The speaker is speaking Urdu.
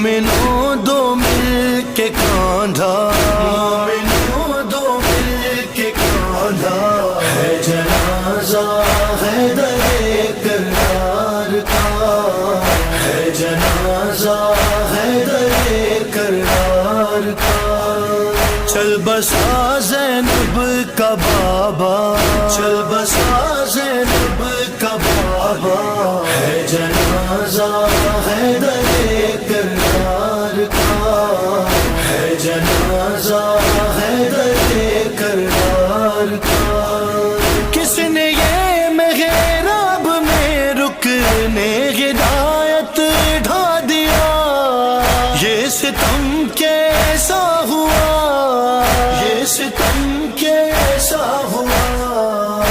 مومنوں دو مل کے کاندھا، مومنوں دو مل کے کاندھا، ہے جنازہ حیدر کرار کا، ہے جنازہ حیدر کرار کا۔ چل بسا زینب کا بابا، چل بسا زینب کا بابا، ہے جنازہ حیدر کرار کا، ہے جنازہ حیدر کرار کا۔ کس نے یہ محراب میں رکنے ہدایت ڈھا دیا، یہ ستم کیسا ہوا، یہ ستم کیسا ہوا،